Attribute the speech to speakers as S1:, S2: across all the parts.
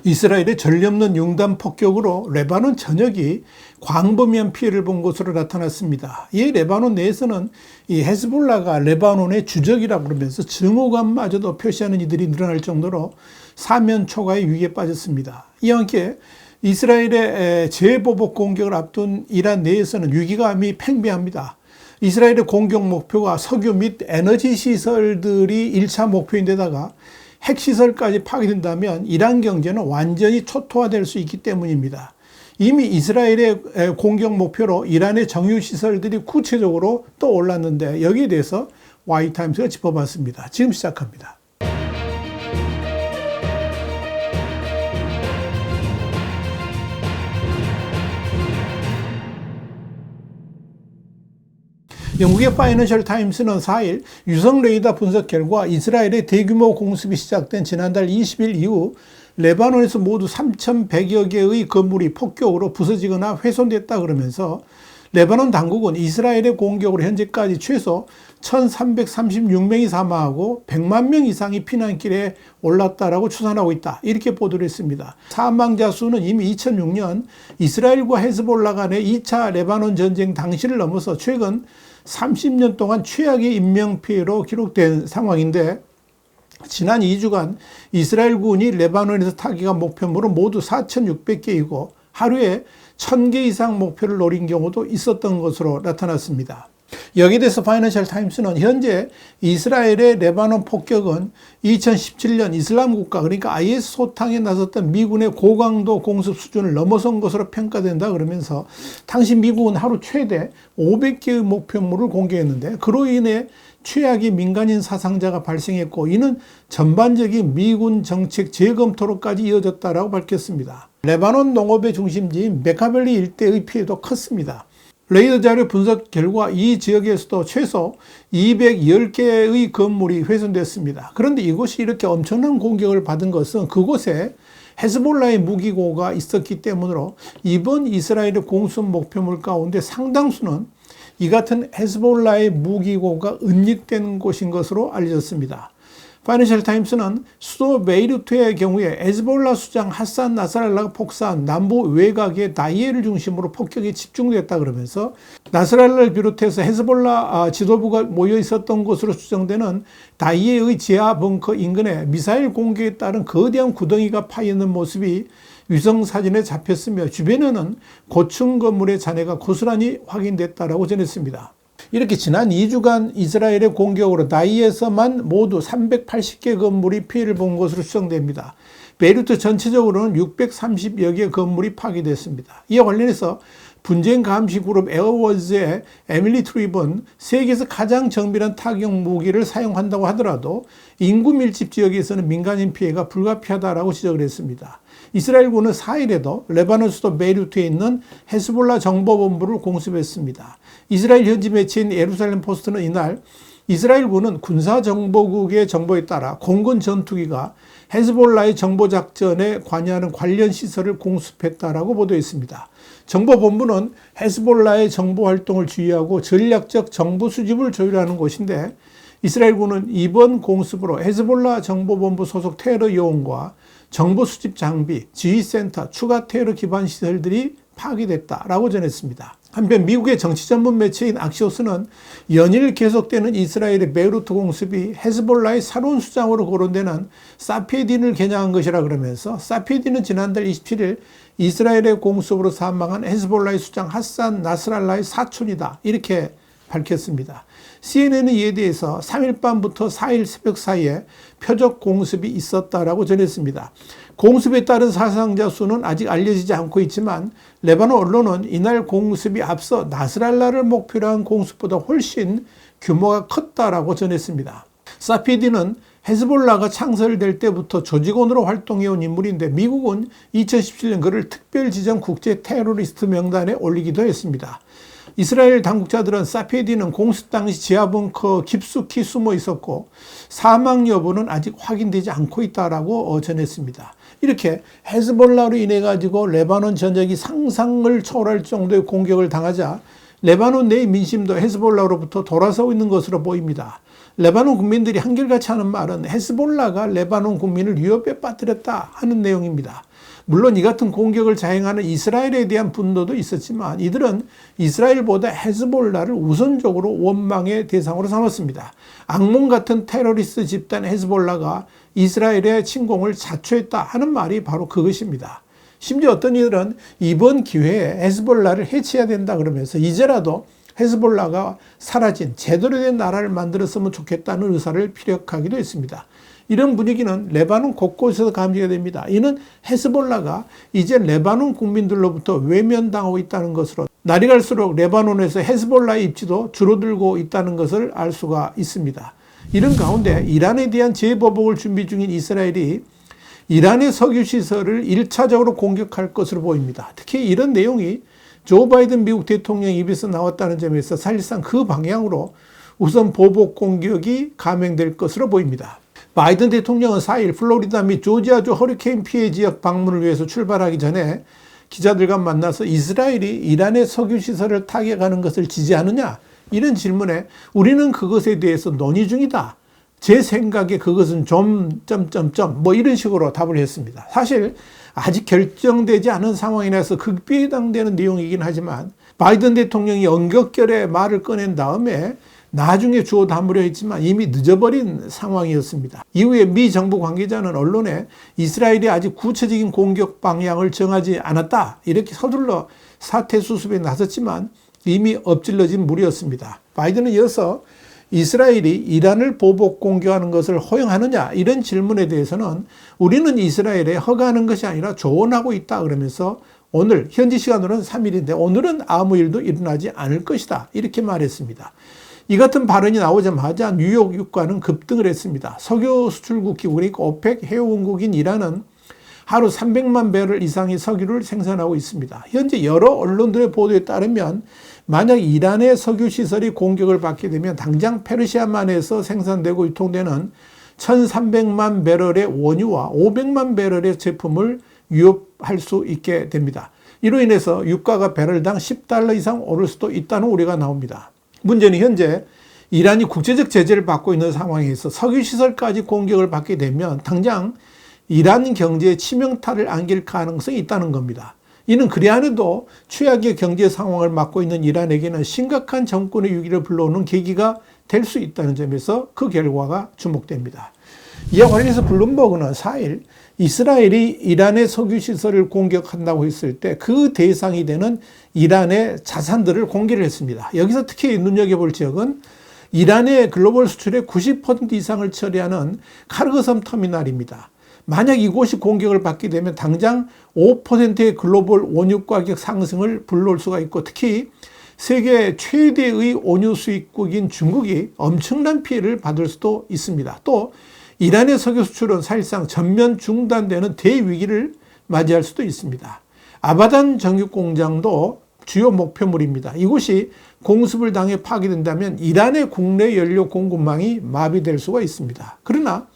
S1: 이스라엘의 전례없는 융단 폭격으로 레바논 전역이 광범위한 피해를 본 것으로 나타났습니다. 이 레바논 내에서는 이 헤즈볼라가 레바논의 주적이라고 그러면서 증오감마저도 표시하는 이들이 늘어날 정도로 사면 초가의 위기에 빠졌습니다. 이와 함께 이스라엘의 재보복 공격을 앞둔 이란 내에서는 위기감이 팽배합니다. 이스라엘의 공격 목표가 석유 및 에너지 시설들이 1차 목표인데다가 핵시설까지 파괴된다면 이란 경제는 완전히 초토화될 수 있기 때문입니다. 이미 이스라엘의 공격 목표로 이란의 정유시설들이 구체적으로 떠올랐는데 여기에 대해서 Y타임스가 짚어봤습니다. 지금 시작합니다. 영국의 파이낸셜 타임스는 4일 유성 레이더 분석 결과 이스라엘의 대규모 공습이 시작된 지난달 20일 이후 레바논에서 모두 3,100여 개의 건물이 폭격으로 부서지거나 훼손됐다 그러면서 레바논 당국은 이스라엘의 공격으로 현재까지 최소 1,336명이 사망하고 100만 명 이상이 피난길에 올랐다라고 추산하고 있다. 이렇게 보도를 했습니다. 사망자 수는 이미 2006년 이스라엘과 헤즈볼라 간의 2차 레바논 전쟁 당시를 넘어서 최근 30년 동안 최악의 인명피해로 기록된 상황인데 지난 2주간 이스라엘군이 레바논에서 타격한 목표물은 모두 4,600개이고 하루에 1,000개 이상 목표를 노린 경우도 있었던 것으로 나타났습니다. 여기에 대해서 파이낸셜 타임스는 현재 이스라엘의 레바논 폭격은 2017년 이슬람 국가 그러니까 IS 소탕에 나섰던 미군의 고강도 공습 수준을 넘어선 것으로 평가된다 그러면서 당시 미국은 하루 최대 500개의 목표물을 공개했는데 그로 인해 최악의 민간인 사상자가 발생했고 이는 전반적인 미군 정책 재검토로까지 이어졌다라고 밝혔습니다. 레바논 농업의 중심지인 메카벨리 일대의 피해도 컸습니다. 레이더 자료 분석 결과 이 지역에서도 최소 210개의 건물이 훼손됐습니다. 그런데 이곳이 이렇게 엄청난 공격을 받은 것은 그곳에 헤즈볼라의 무기고가 있었기 때문으로 이번 이스라엘의 공습 목표물 가운데 상당수는 이 같은 헤즈볼라의 무기고가 은닉된 곳인 것으로 알려졌습니다. 파이낸셜 타임스는 수도 베이루트의 경우에 헤즈볼라 수장 하산 나스랄라가 폭사한 남부 외곽의 다이에를 중심으로 폭격이 집중됐다 그러면서 나스랄라를 비롯해서 헤즈볼라 지도부가 모여 있었던 곳으로 추정되는 다이에의 지하 벙커 인근에 미사일 공격에 따른 거대한 구덩이가 파이는 모습이 위성 사진에 잡혔으며 주변에는 고층 건물의 잔해가 고스란히 확인됐다라고 전했습니다. 이렇게 지난 2주간 이스라엘의 공격으로 다이에서만 모두 380개 건물이 피해를 본 것으로 추정됩니다. 베이루트 전체적으로는 630여 개 건물이 파괴됐습니다. 이와 관련해서 분쟁 감시 그룹 에어워즈의 에밀리 트리본 세계에서 가장 정밀한 타격 무기를 사용한다고 하더라도 인구 밀집 지역에서는 민간인 피해가 불가피하다라고 지적을 했습니다. 이스라엘군은 4일에도 레바논 수도 베이루트에 있는 헤즈볼라 정보본부를 공습했습니다. 이스라엘 현지 매체인 예루살렘 포스트는 이날 이스라엘군은 군사정보국의 정보에 따라 공군 전투기가 헤즈볼라의 정보작전에 관여하는 관련 시설을 공습했다라고 보도했습니다. 정보본부는 헤즈볼라의 정보활동을 주의하고 전략적 정보 수집을 조율하는 곳인데 이스라엘군은 이번 공습으로 헤즈볼라 정보본부 소속 테러 요원과 정보 수집 장비, 지휘센터, 추가 테러 기반 시설들이 파괴됐다라고 전했습니다. 한편 미국의 정치 전문 매체인 악시오스는 연일 계속되는 이스라엘의 베이루트 공습이 헤즈볼라의 새로운 수장으로 거론되는 사피에딘을 겨냥한 것이라 그러면서 사피에딘은 지난달 27일 이스라엘의 공습으로 사망한 헤즈볼라의 수장 하산 나스랄라의 사촌이다 이렇게 밝혔습니다. CNN은 이에 대해서 3일 밤부터 4일 새벽 사이에 표적 공습이 있었다라고 전했습니다. 공습에 따른 사상자 수는 아직 알려지지 않고 있지만 레바논 언론은 이날 공습이 앞서 나스랄라를 목표로 한 공습보다 훨씬 규모가 컸다라고 전했습니다. 사피디는 헤즈볼라가 창설될 때부터 조직원으로 활동해온 인물인데 미국은 2017년 그를 특별 지정 국제 테러리스트 명단에 올리기도 했습니다. 이스라엘 당국자들은 사피디는 공습 당시 지하벙커 깊숙이 숨어 있었고 사망 여부는 아직 확인되지 않고 있다라고 전했습니다. 이렇게 헤즈볼라로 인해 가지고 레바논 전역이 상상을 초월할 정도의 공격을 당하자 레바논 내 민심도 헤즈볼라로부터 돌아서고 있는 것으로 보입니다. 레바논 국민들이 한결같이 하는 말은 헤즈볼라가 레바논 국민을 위협에 빠뜨렸다 하는 내용입니다. 물론 이 같은 공격을 자행하는 이스라엘에 대한 분노도 있었지만 이들은 이스라엘보다 헤즈볼라를 우선적으로 원망의 대상으로 삼았습니다. 악몽 같은 테러리스트 집단 헤즈볼라가 이스라엘의 침공을 자초했다 하는 말이 바로 그것입니다. 심지어 어떤 이들은 이번 기회에 헤즈볼라를 해치해야 된다 그러면서 이제라도 헤즈볼라가 사라진 제대로 된 나라를 만들었으면 좋겠다는 의사를 피력하기도 했습니다. 이런 분위기는 레바논 곳곳에서 감지가 됩니다. 이는 헤즈볼라가 이제 레바논 국민들로부터 외면당하고 있다는 것으로 날이 갈수록 레바논에서 헤즈볼라의 입지도 줄어들고 있다는 것을 알 수가 있습니다. 이런 가운데 이란에 대한 재보복을 준비 중인 이스라엘이 이란의 석유시설을 1차적으로 공격할 것으로 보입니다. 특히 이런 내용이 조 바이든 미국 대통령 입에서 나왔다는 점에서 사실상 그 방향으로 우선 보복 공격이 감행될 것으로 보입니다. 바이든 대통령은 4일 플로리다 및 조지아주 허리케인 피해 지역 방문을 위해서 출발하기 전에 기자들과 만나서 이스라엘이 이란의 석유시설을 타격하는 것을 지지하느냐? 이런 질문에 우리는 그것에 대해서 논의 중이다. 제 생각에 그것은 뭐 이런 식으로 답을 했습니다. 사실 아직 결정되지 않은 상황이라서 극비에 해당되는 내용이긴 하지만 바이든 대통령이 언격결에 말을 꺼낸 다음에 나중에 주워 담으려 했지만 이미 늦어버린 상황이었습니다. 이후에 미 정부 관계자는 언론에 이스라엘이 아직 구체적인 공격 방향을 정하지 않았다 이렇게 서둘러 사태 수습에 나섰지만 이미 엎질러진 물이었습니다. 바이든은 이어서 이스라엘이 이란을 보복 공격하는 것을 허용하느냐 이런 질문에 대해서는 우리는 이스라엘에 허가하는 것이 아니라 조언하고 있다 그러면서 오늘 현지 시간으로는 3일인데 오늘은 아무 일도 일어나지 않을 것이다 이렇게 말했습니다. 이 같은 발언이 나오자마자 뉴욕 유가는 급등을 했습니다. 석유 수출국 기구 그러니까 오펙 회원국인 이란은 하루 300만 배럴 이상의 석유를 생산하고 있습니다. 현재 여러 언론들의 보도에 따르면 만약 이란의 석유 시설이 공격을 받게 되면 당장 페르시아만에서 생산되고 유통되는 1,300만 배럴의 원유와 500만 배럴의 제품을 위협할 수 있게 됩니다. 이로 인해서 유가가 배럴당 $10 이상 오를 수도 있다는 우려가 나옵니다. 문제는 현재 이란이 국제적 제재를 받고 있는 상황에서 석유 시설까지 공격을 받게 되면 당장 이란 경제에 치명타를 안길 가능성이 있다는 겁니다. 이는 그리 안해도 최악의 경제 상황을 맞고 있는 이란에게는 심각한 정권의 위기를 불러오는 계기가 될 수 있다는 점에서 그 결과가 주목됩니다. 이와 관련해서 블룸버그는 4일 이스라엘이 이란의 석유시설을 공격한다고 했을 때 그 대상이 되는 이란의 자산들을 공개를 했습니다. 여기서 특히 눈여겨볼 지역은 이란의 글로벌 수출의 90% 이상을 처리하는 카르거섬 터미널입니다. 만약 이곳이 공격을 받게 되면 당장 5%의 글로벌 원유 가격 상승을 불러올 수가 있고 특히 세계 최대의 원유 수입국인 중국이 엄청난 피해를 받을 수도 있습니다. 또 이란의 석유 수출은 사실상 전면 중단되는 대위기를 맞이할 수도 있습니다. 아바단 정육공장도 주요 목표물입니다. 이곳이 공습을 당해 파괴된다면 이란의 국내 연료 공급망이 마비될 수가 있습니다. 그러나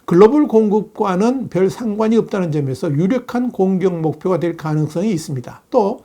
S1: 글로벌 공급과는 별 상관이 없다는 점에서 유력한 공격 목표가 될 가능성이 있습니다. 또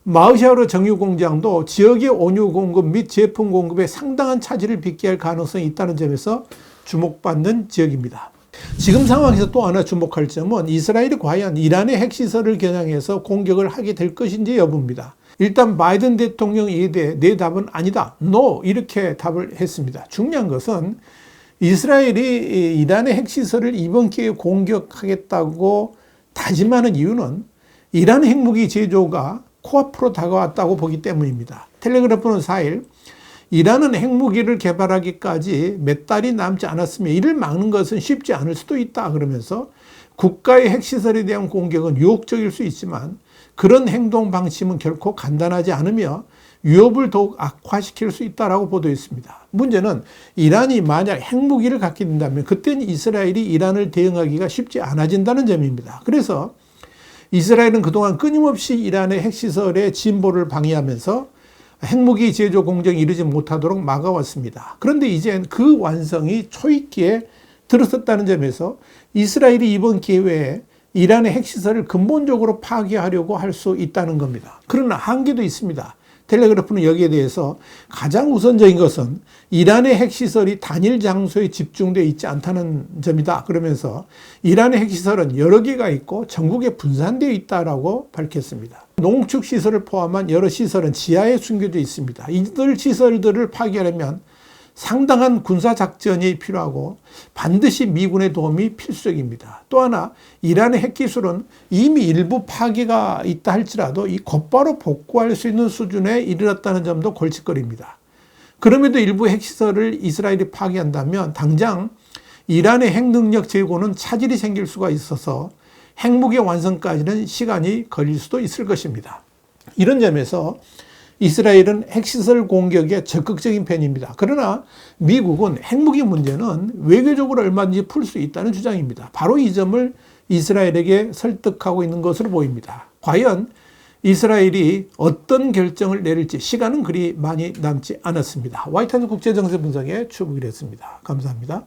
S1: 마으샤흐르 정유공장도 지역의 원유 공급 및 제품 공급에 상당한 차질을 빚게 할 가능성이 있다는 점에서 주목받는 지역입니다. 지금 상황에서 또 하나 주목할 점은 이스라엘이 과연 이란의 핵시설을 겨냥해서 공격을 하게 될 것인지 여부입니다. 일단 바이든 대통령에 대해 내 답은 아니다. No 이렇게 답을 했습니다. 중요한 것은 이스라엘이 이란의 핵시설을 이번 기회에 공격하겠다고 다짐하는 이유는 이란 핵무기 제조가 코앞으로 다가왔다고 보기 때문입니다. 텔레그래프는 4일 이란은 핵무기를 개발하기까지 몇 달이 남지 않았으며 이를 막는 것은 쉽지 않을 수도 있다 그러면서 국가의 핵시설에 대한 공격은 유혹적일 수 있지만 그런 행동 방침은 결코 간단하지 않으며 위협을 더욱 악화시킬 수 있다고 보도했습니다. 문제는 이란이 만약 핵무기를 갖게 된다면 그때는 이스라엘이 이란을 대응하기가 쉽지 않아진다는 점입니다. 그래서 이스라엘은 그동안 끊임없이 이란의 핵시설의 진보를 방해하면서 핵무기 제조 공정이 이르지 못하도록 막아왔습니다. 그런데 이젠 그 완성이 초입기에 들어섰다는 점에서 이스라엘이 이번 기회에 이란의 핵시설을 근본적으로 파괴하려고 할 수 있다는 겁니다. 그러나 한계도 있습니다. 텔레그래프는 여기에 대해서 가장 우선적인 것은 이란의 핵시설이 단일 장소에 집중되어 있지 않다는 점이다. 그러면서 이란의 핵시설은 여러 개가 있고 전국에 분산되어 있다라고 밝혔습니다. 농축시설을 포함한 여러 시설은 지하에 숨겨져 있습니다. 이들 시설들을 파괴하려면 상당한 군사작전이 필요하고 반드시 미군의 도움이 필수적입니다. 또 하나 이란의 핵기술은 이미 일부 파괴가 있다 할지라도 이 곧바로 복구할 수 있는 수준에 이르렀다는 점도 골칫거리입니다. 그럼에도 일부 핵시설을 이스라엘이 파괴한다면 당장 이란의 핵능력 제고는 차질이 생길 수가 있어서 핵무기 완성까지는 시간이 걸릴 수도 있을 것입니다. 이런 점에서 이스라엘은 핵시설 공격에 적극적인 편입니다. 그러나 미국은 핵무기 문제는 외교적으로 얼마든지 풀 수 있다는 주장입니다. 바로 이 점을 이스라엘에게 설득하고 있는 것으로 보입니다. 과연 이스라엘이 어떤 결정을 내릴지 시간은 그리 많이 남지 않았습니다. 화이트하우스 국제정세 분석의 추부길이었습니다. 감사합니다.